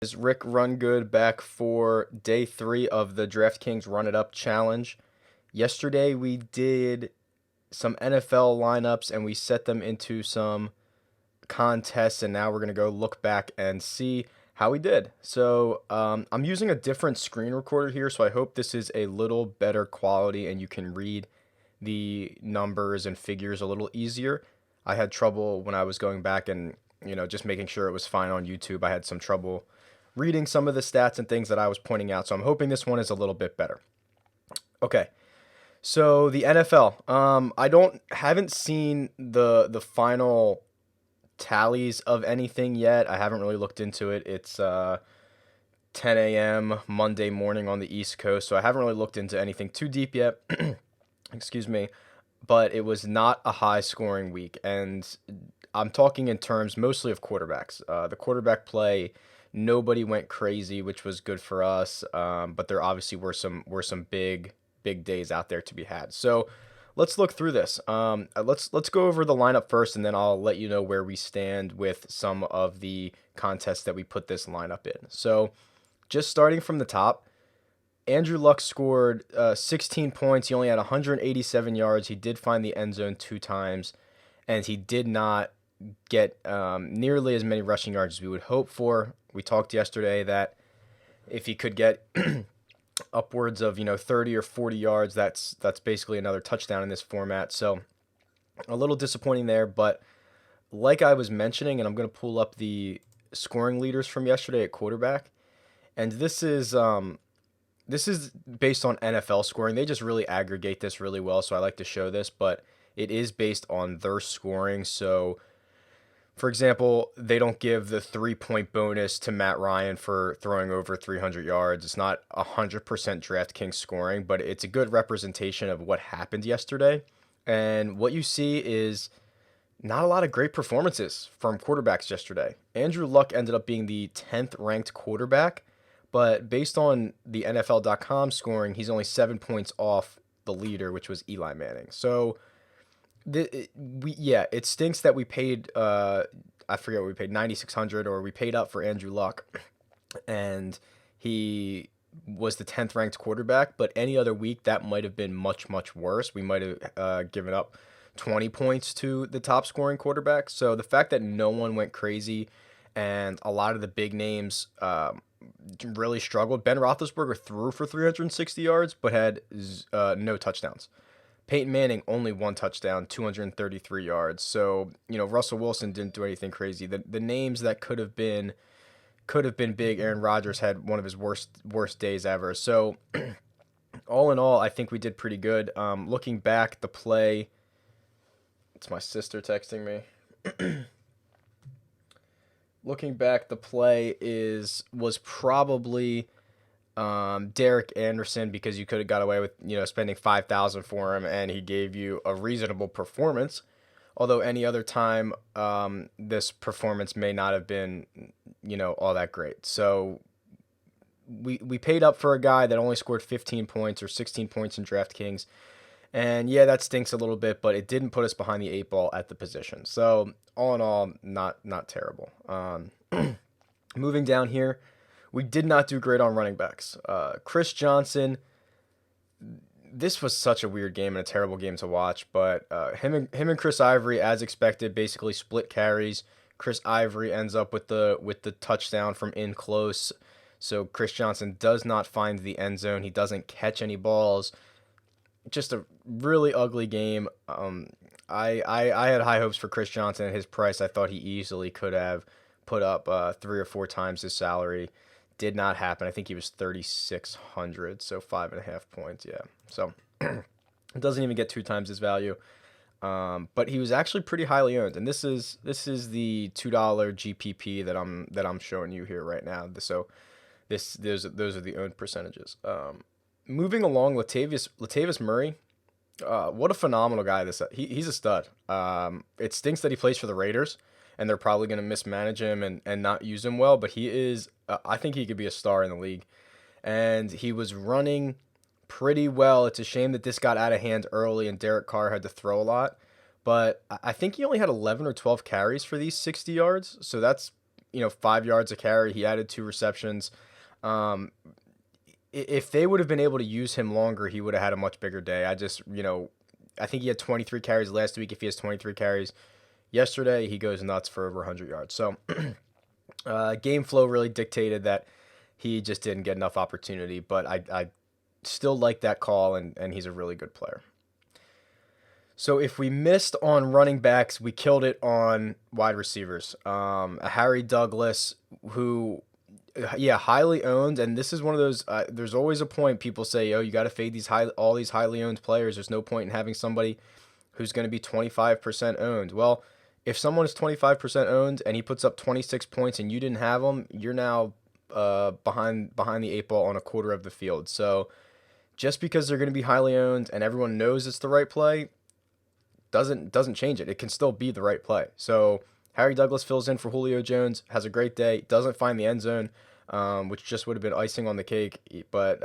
Is RickRunGood back for day 3 of the DraftKings Run It Up Challenge. Yesterday we did some NFL lineups and we set them into some contests, and now we're going to go look back and see how we did. I'm using a different screen recorder here, so I hope this is a little better quality and you can read the numbers and figures a little easier. I had trouble when I was going back and just making sure it was fine on YouTube. I had some trouble reading some of the stats and things that I was pointing out. So I'm hoping this one is a little bit better. Okay. So the NFL. I haven't seen the final tallies of anything yet. I haven't really looked into it. It's 10 a.m. Monday morning on the East Coast, so I haven't really looked into anything too deep yet. Excuse me. But it was not a high scoring week, and I'm talking in terms mostly of quarterbacks. The quarterback play, nobody went crazy, which was good for us. But there obviously were some big days out there to be had. So let's look through this. Let's go over the lineup first, and then I'll let you know where we stand with some of the contests that we put this lineup in. So just starting from the top. Andrew Luck scored 16 points. He only had 187 yards. He did find the end zone 2 times, and he did not get nearly as many rushing yards as we would hope for. We talked yesterday that if he could get upwards of 30 or 40 yards, that's basically another touchdown in this format. So a little disappointing there, but like I was mentioning, and I'm going to pull up the scoring leaders from yesterday at quarterback, and this is based on NFL scoring. They just really aggregate this really well, so I like to show this, but it is based on their scoring. So, for example, they don't give the 3-point bonus to Matt Ryan for throwing over 300 yards. It's not 100% DraftKings scoring, but it's a good representation of what happened yesterday. And what you see is not a lot of great performances from quarterbacks yesterday. Andrew Luck ended up being the 10th ranked quarterback, but based on the NFL.com scoring, he's only 7 points off the leader, which was Eli Manning. So, it stinks that we paid. I forget what we paid, 9,600, or we paid up for Andrew Luck, and he was the 10th ranked quarterback. But any other week, that might have been much worse. We might have given up 20 points to the top scoring quarterback. So the fact that no one went crazy, and a lot of the big names really struggled. Ben Roethlisberger threw for 360 yards, but had no touchdowns. Peyton Manning only 1 touchdown, 233 yards. So Russell Wilson didn't do anything crazy. The names that could have been big. Aaron Rodgers had one of his worst days ever. So all in all, I think we did pretty good. Looking back, the play. It's my sister texting me. Looking back, the play was probably Derek Anderson, because you could have got away with spending 5,000 for him, and he gave you a reasonable performance. Although any other time, this performance may not have been all that great. So we paid up for a guy that only scored 15 points or 16 points in DraftKings. And yeah, that stinks a little bit, but it didn't put us behind the 8 ball at the position. So all in all, not terrible. Moving down here, we did not do great on running backs. Chris Johnson, this was such a weird game and a terrible game to watch, but him and Chris Ivory, as expected, basically split carries. Chris Ivory ends up with the touchdown from in close. So Chris Johnson does not find the end zone. He doesn't catch any balls. Just a really ugly game. I had high hopes for Chris Johnson at his price. I thought he easily could have put up 3 or 4 times his salary. Did not happen. I think he was 3,600, so 5.5 points. Yeah, so it doesn't even get 2 times his value. But he was actually pretty highly owned, and this is the $2 GPP that I'm showing you here right now. So those are the owned percentages. Moving along, Latavius Murray, what a phenomenal guy he's a stud. It stinks that he plays for the Raiders, and they're probably going to mismanage him and not use him well, but he is, I think he could be a star in the league. And he was running pretty well. It's a shame that this got out of hand early and Derek Carr had to throw a lot, but I think he only had 11 or 12 carries for these 60 yards, so that's 5 yards a carry. He added 2 receptions. Um, if they would have been able to use him longer, he would have had a much bigger day. I think he had 23 carries last week. If he has 23 carries yesterday, he goes nuts for over 100 yards. So game flow really dictated that he just didn't get enough opportunity, but I still like that call, and he's a really good player. So if we missed on running backs, we killed it on wide receivers. Harry Douglas, who, yeah, highly owned, and this is one of those. There's always a point people say, "Oh, you got to fade all these highly owned players." There's no point in having somebody who's going to be 25% owned. Well, if someone is 25% owned and he puts up 26 points and you didn't have him, you're now behind the 8 ball on a quarter of the field. So just because they're going to be highly owned and everyone knows it's the right play, doesn't change it. It can still be the right play. So Harry Douglas fills in for Julio Jones, has a great day, doesn't find the end zone, which just would have been icing on the cake. But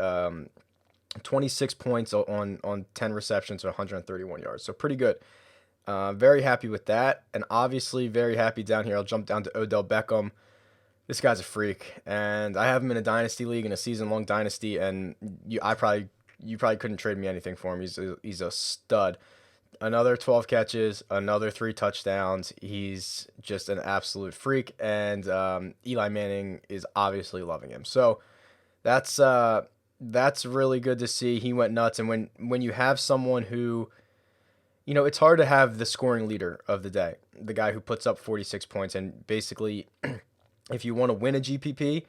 26 points on 10 receptions or 131 yards. So pretty good. Very happy with that. And obviously very happy down here. I'll jump down to Odell Beckham. This guy's a freak. And I have him in a dynasty league, in a season-long dynasty. And you probably couldn't trade me anything for him. He's a stud. Another 12 catches, another 3 touchdowns. He's just an absolute freak. And Eli Manning is obviously loving him. So that's really good to see. He went nuts. And when you have someone who, it's hard to have the scoring leader of the day, the guy who puts up 46 points. And basically, if you want to win a GPP,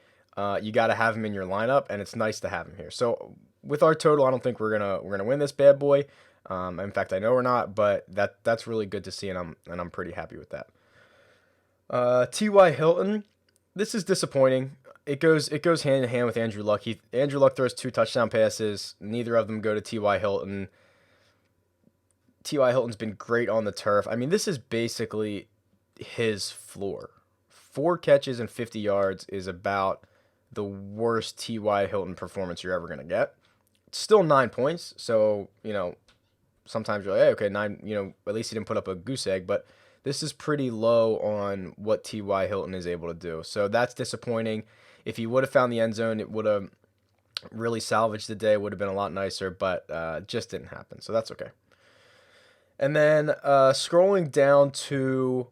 you got to have him in your lineup, and it's nice to have him here. So with our total, I don't think we're gonna win this bad boy. In fact, I know we're not, but that's really good to see, and I'm pretty happy with that. T.Y. Hilton, this is disappointing. It goes hand in hand with Andrew Luck. Andrew Luck throws 2 touchdown passes. Neither of them go to T.Y. Hilton. T.Y. Hilton's been great on the turf. I mean, this is basically his floor. 4 catches and 50 yards is about the worst T.Y. Hilton performance you're ever going to get. It's still 9 points, so, sometimes you're like, hey, okay, 9, at least he didn't put up a goose egg, but this is pretty low on what T.Y. Hilton is able to do. So that's disappointing. If he would have found the end zone, it would have really salvaged the day, would have been a lot nicer, but just didn't happen. So that's okay. And then scrolling down to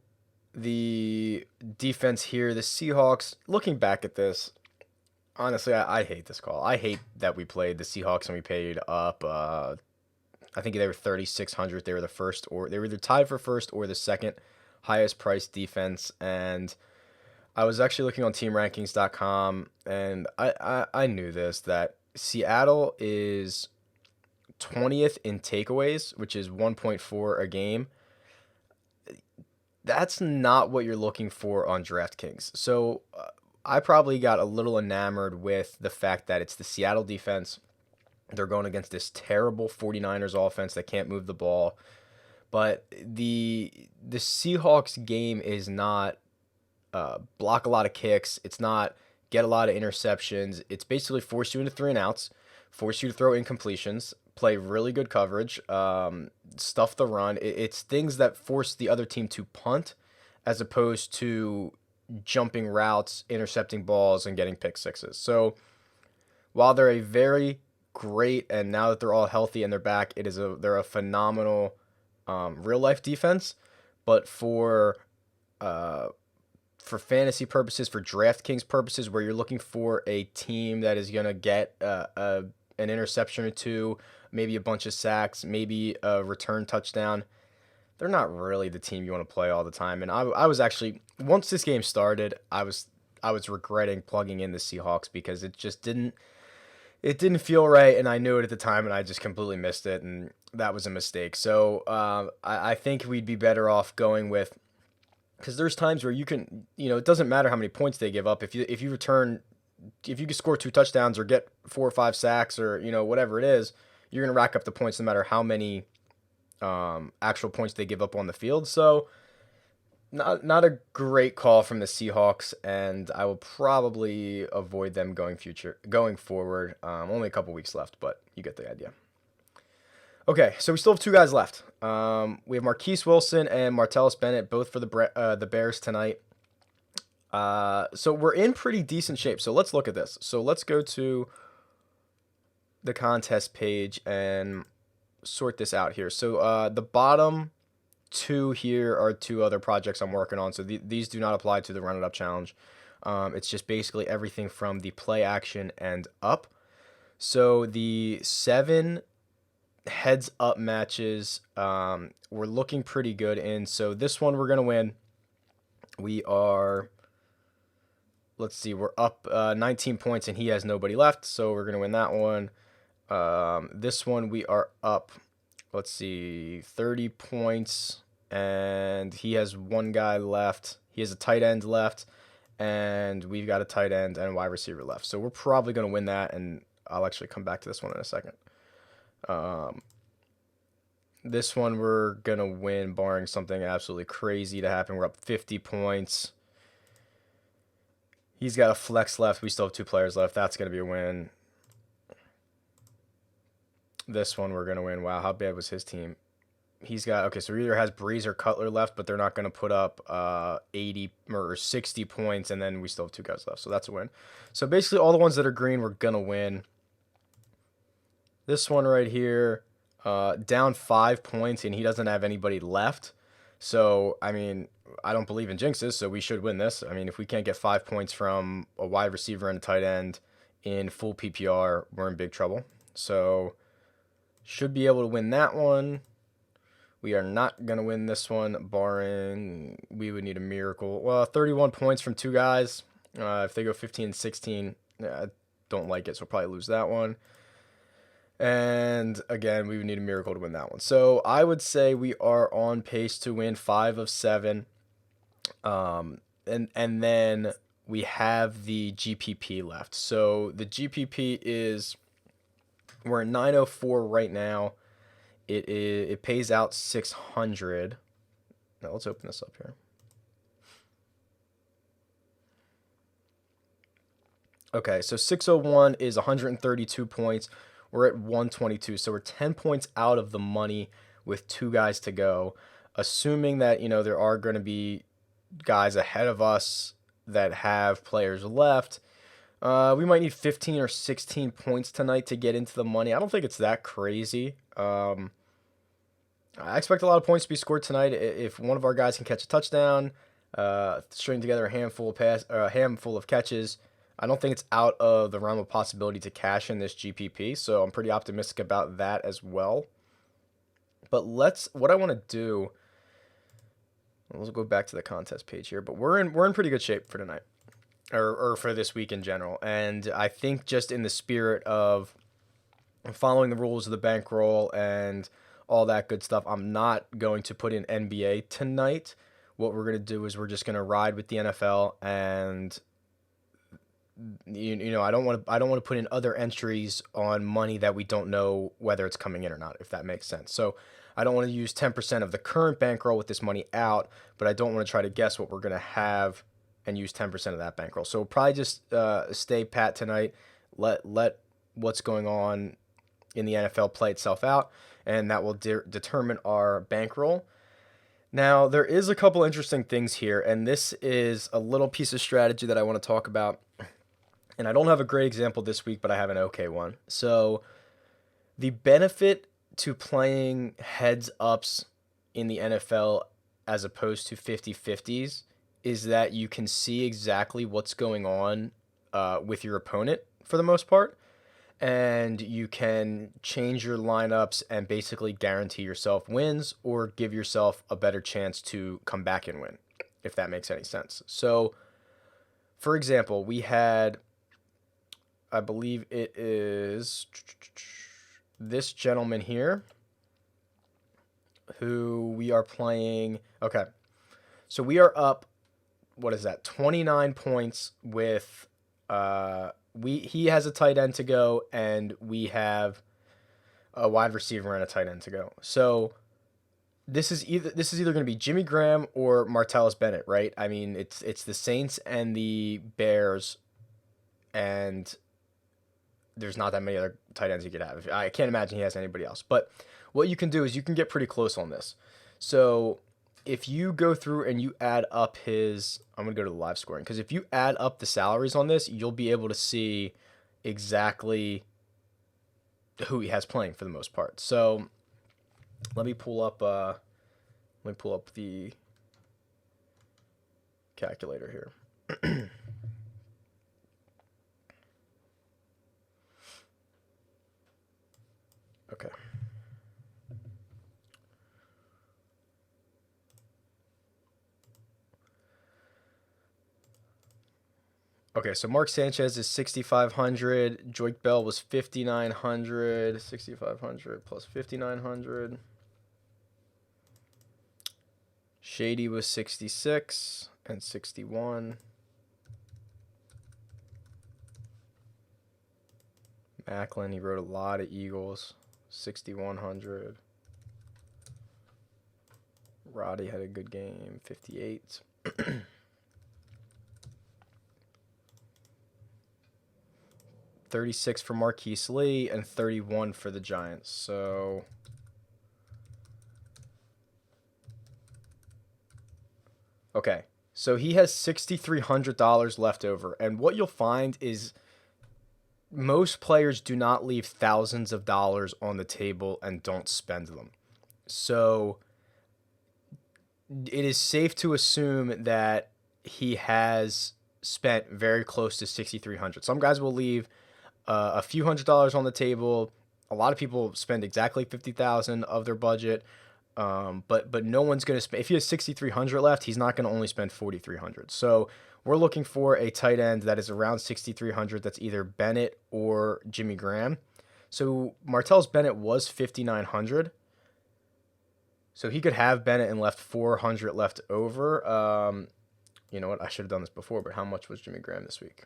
the defense here, the Seahawks, looking back at this, honestly, I hate this call. I hate that we played the Seahawks and we paid up, I think they were 3,600. They were the first, or they were either tied for first or the second highest priced defense. And I was actually looking on teamrankings.com, and I knew this, that Seattle is 20th in takeaways, which is 1.4 a game. That's not what you're looking for on DraftKings. So I probably got a little enamored with the fact that it's the Seattle defense. They're going against this terrible 49ers offense that can't move the ball. But the Seahawks game is not block a lot of kicks. It's not get a lot of interceptions. It's basically force you into 3 and outs, force you to throw incompletions, play really good coverage, stuff the run. It's things that force the other team to punt as opposed to jumping routes, intercepting balls, and getting pick sixes. So while they're a very great, and now that they're all healthy and they're back, they're a phenomenal real life defense. But for fantasy purposes, for DraftKings purposes, where you're looking for a team that is gonna get an interception or 2, maybe a bunch of sacks, maybe a return touchdown, they're not really the team you want to play all the time. And I was actually, once this game started, I was regretting plugging in the Seahawks because it just didn't feel right, and I knew it at the time, and I just completely missed it, and that was a mistake. So I think we'd be better off going with, because there's times where you can, it doesn't matter how many points they give up. If you can score 2 touchdowns or get 4 or 5 sacks or whatever it is, you're gonna rack up the points no matter how many actual points they give up on the field. So not a great call from the Seahawks, and I will probably avoid them going forward. Only a couple weeks left, but you get the idea. Okay, so we still have 2 guys left. We have Marquise Wilson and Martellus Bennett, both for the Bears tonight. So we're in pretty decent shape. So let's look at this. So let's go to the contest page and sort this out here. So the bottom two here are two other projects I'm working on. So these do not apply to the Run It Up challenge. It's just basically everything from the play action and up. So the 7 heads up matches, we're looking pretty good in. So this one we're gonna win. We are, let's see, we're up 19 points and he has nobody left, so we're gonna win that one. This one we are up, let's see, 30 points and he has one guy left. He has a tight end left, and we've got a tight end and a wide receiver left. So we're probably gonna win that, and I'll actually come back to this one in a second. This one we're going to win barring something absolutely crazy to happen. We're up 50 points. He's got a flex left. We still have 2 players left. That's going to be a win. This one we're going to win. Wow, how bad was his team? He's got, okay, so he either has Breeze or Cutler left, but they're not going to put up 80 or 60 points, and then we still have 2 guys left. So that's a win. So basically all the ones that are green we're going to win. This one right here, down 5 points, and he doesn't have anybody left. So, I mean, I don't believe in jinxes, so we should win this. I mean, if we can't get 5 points from a wide receiver and a tight end in full PPR, we're in big trouble. So, should be able to win that one. We are not going to win this one, barring we would need a miracle. Well, 31 points from 2 guys. If they go 15 and 16, I don't like it, so we'll probably lose that one. And again, we would need a miracle to win that one. So I would say we are on pace to win 5 of 7. And then we have the GPP left. So the GPP is, we're at 904 right now. It pays out 600. Now let's open this up here. Okay, so 601 is 132 points. We're at 122, so we're 10 points out of the money with 2 guys to go. Assuming that, there are going to be guys ahead of us that have players left, we might need 15 or 16 points tonight to get into the money. I don't think it's that crazy. I expect a lot of points to be scored tonight. If one of our guys can catch a touchdown, string together a handful of catches, I don't think it's out of the realm of possibility to cash in this GPP, so I'm pretty optimistic about that as well. But what I want to do, let's go back to the contest page here, but we're in pretty good shape for tonight, or for this week in general. And I think just in the spirit of following the rules of the bankroll and all that good stuff, I'm not going to put in NBA tonight. What we're going to do is we're just going to ride with the NFL, and I don't want to put in other entries on money that we don't know whether it's coming in or not, if that makes sense. So I don't want to use 10% of the current bankroll with this money out, but I don't want to try to guess what we're going to have and use 10% of that bankroll. So we'll probably just stay pat tonight, let what's going on in the NFL play itself out, and that will determine our bankroll. Now, there is a couple interesting things here, and this is a little piece of strategy that I want to talk about. And I don't have a great example this week, but I have an okay one. So the benefit to playing heads ups in the NFL as opposed to 50-50s is that you can see exactly what's going on with your opponent for the most part. And you can change your lineups and basically guarantee yourself wins or give yourself a better chance to come back and win, if that makes any sense. So, for example, we had, I believe it is this gentleman here who we are playing. Okay, so we are up, what is that, 29 points with he has a tight end to go, and we have a wide receiver and a tight end to go. So this is either going to be Jimmy Graham or Martellus Bennett, right? I mean, it's the Saints and the Bears, and there's not that many other tight ends you could have. I can't imagine he has anybody else. But what you can do is you can get pretty close on this. So if you go through and you add up I'm going to go to the live scoring, because if you add up the salaries on this, you'll be able to see exactly who he has playing for the most part. So let me pull up the calculator here. Okay. Okay, so Mark Sanchez is 6,500. Joik Bell was 5,900. 6,500 plus 5,900. Shady was 66 and 61. Macklin, he wrote a lot of Eagles. 6,100. Roddy had a good game. 58. 36 for Marquise Lee and 31 for the Giants. So okay, so he has $6,300 left over, and what you'll find is most players do not leave thousands of dollars on the table and don't spend them. So it is safe to assume that he has spent very close to 6,300. Some guys will leave a few $100s on the table. A lot of people spend exactly 50,000 of their budget, but no one's going to spend. If he has 6,300 left, he's not going to only spend 4,300. So we're looking for a tight end that is around 6,300. That's either Bennett or Jimmy Graham. So Martellus Bennett was 5,900. So he could have Bennett and left 400 left over. You know what? I should have done this before, but how much was Jimmy Graham this week?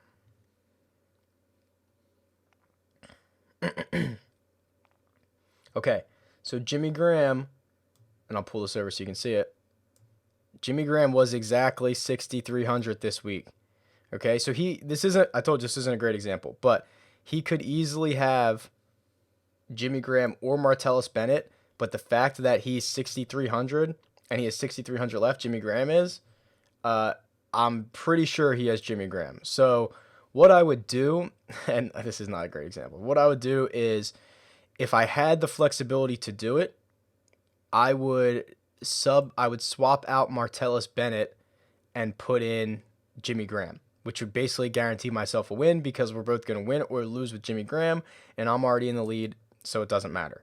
Okay, so Jimmy Graham, and I'll pull this over so you can see it. Jimmy Graham was exactly 6,300 this week. Okay, so I told you this isn't a great example, but he could easily have Jimmy Graham or Martellus Bennett, but the fact that he's 6,300 and he has 6,300 left, Jimmy Graham is, I'm pretty sure he has Jimmy Graham. So what I would do, and this is not a great example, what I would do is, if I had the flexibility to do it, I would swap out Martellus Bennett and put in Jimmy Graham, which would basically guarantee myself a win, because we're both going to win or lose with Jimmy Graham, and I'm already in the lead, so it doesn't matter.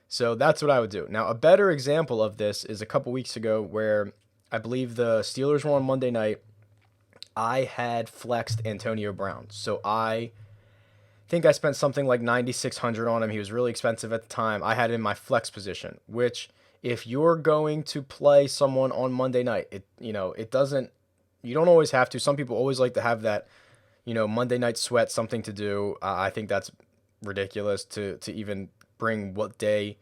So that's what I would do. Now, a better example of this is a couple weeks ago where I believe the Steelers were on Monday night. I had flexed Antonio Brown. So I think I spent something like $9,600 on him. He was really expensive at the time. I had him in my flex position, which if you're going to play someone on Monday night, you don't always have to. Some people always like to have that, Monday night sweat, something to do. I think that's ridiculous to even bring what day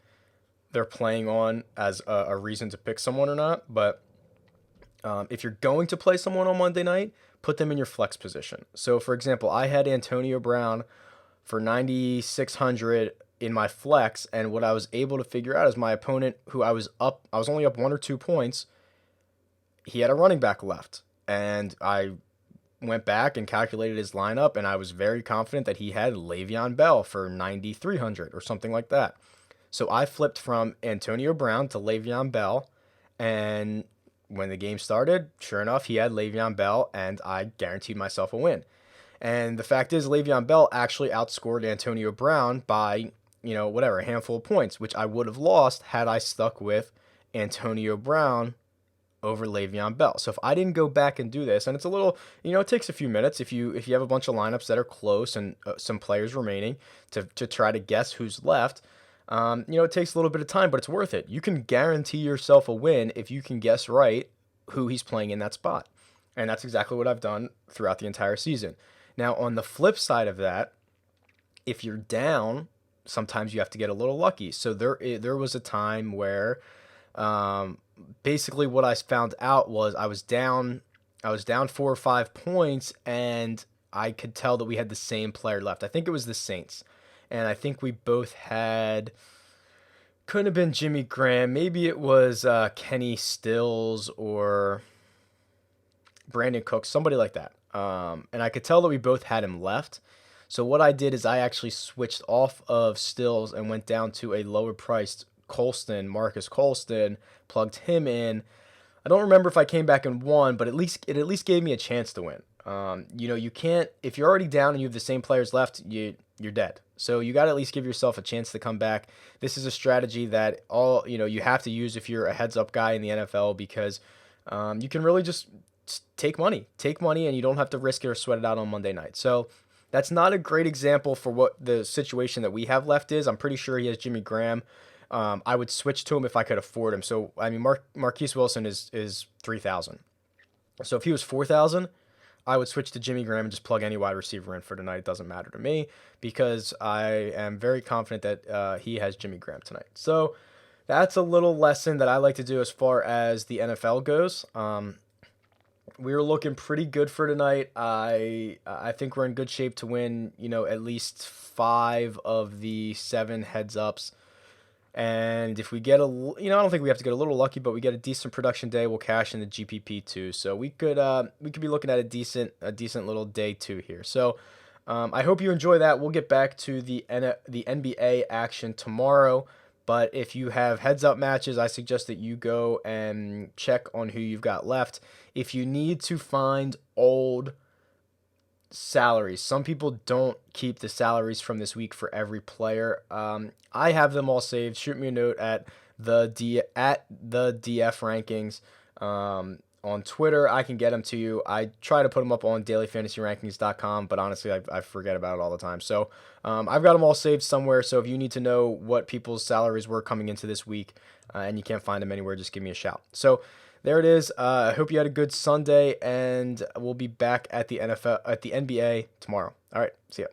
they're playing on as a reason to pick someone or not. But if you're going to play someone on Monday night, put them in your flex position. So, for example, I had Antonio Brown for 9,600 in my flex, and what I was able to figure out is my opponent, who I was only up 1 or 2 points, he had a running back left, and I went back and calculated his lineup, and I was very confident that he had Le'Veon Bell for 9,300 or something like that. So I flipped from Antonio Brown to Le'Veon Bell, and when the game started, sure enough, he had Le'Veon Bell, and I guaranteed myself a win. And the fact is, Le'Veon Bell actually outscored Antonio Brown by, a handful of points, which I would have lost had I stuck with Antonio Brown over Le'Veon Bell. So if I didn't go back and do this, and it's a little, it takes a few minutes if you have a bunch of lineups that are close and some players remaining to try to guess who's left. It takes a little bit of time, but it's worth it. You can guarantee yourself a win if you can guess right who he's playing in that spot. And that's exactly what I've done throughout the entire season. Now, on the flip side of that, if you're down, sometimes you have to get a little lucky. So there was a time where basically what I found out was I was down 4 or 5 points, and I could tell that we had the same player left. I think it was the Saints. And I think we both had Couldn't have been Jimmy Graham. Maybe it was Kenny Stills or Brandon Cooks, somebody like that. And I could tell that we both had him left. So what I did is I actually switched off of Stills and went down to a lower priced Colston, Marcus Colston, plugged him in. I don't remember if I came back and won, but at least gave me a chance to win. You can't, if you're already down and you have the same players left, you're dead. So you got to at least give yourself a chance to come back. This is a strategy that you have to use if you're a heads up guy in the NFL because you can really just take money, and you don't have to risk it or sweat it out on Monday night. So that's not a great example for what the situation that we have left is. I'm pretty sure he has Jimmy Graham. I would switch to him if I could afford him. So I mean, Marquise Wilson is 3,000. So if he was 4,000, I would switch to Jimmy Graham and just plug any wide receiver in for tonight. It doesn't matter to me because I am very confident that he has Jimmy Graham tonight. So that's a little lesson that I like to do as far as the NFL goes. We were looking pretty good for tonight. I think we're in good shape to win, at least 5 of the 7 heads ups. And if we get I don't think we have to get a little lucky, but we get a decent production day, we'll cash in the GPP too. So we could be looking at a decent little day 2 here. So I hope you enjoy that. We'll get back to the NBA action tomorrow. But if you have heads up matches, I suggest that you go and check on who you've got left. If you need to find old salaries, some people don't keep the salaries from this week for every player. I have them all saved. Shoot me a note at the DF rankings on Twitter. I can get them to you. I try to put them up on dailyfantasyrankings.com, but honestly, I forget about it all the time. So I've got them all saved somewhere. So if you need to know what people's salaries were coming into this week and you can't find them anywhere, just give me a shout. So there it is. I hope you had a good Sunday, and we'll be back at the NBA tomorrow. All right, see ya.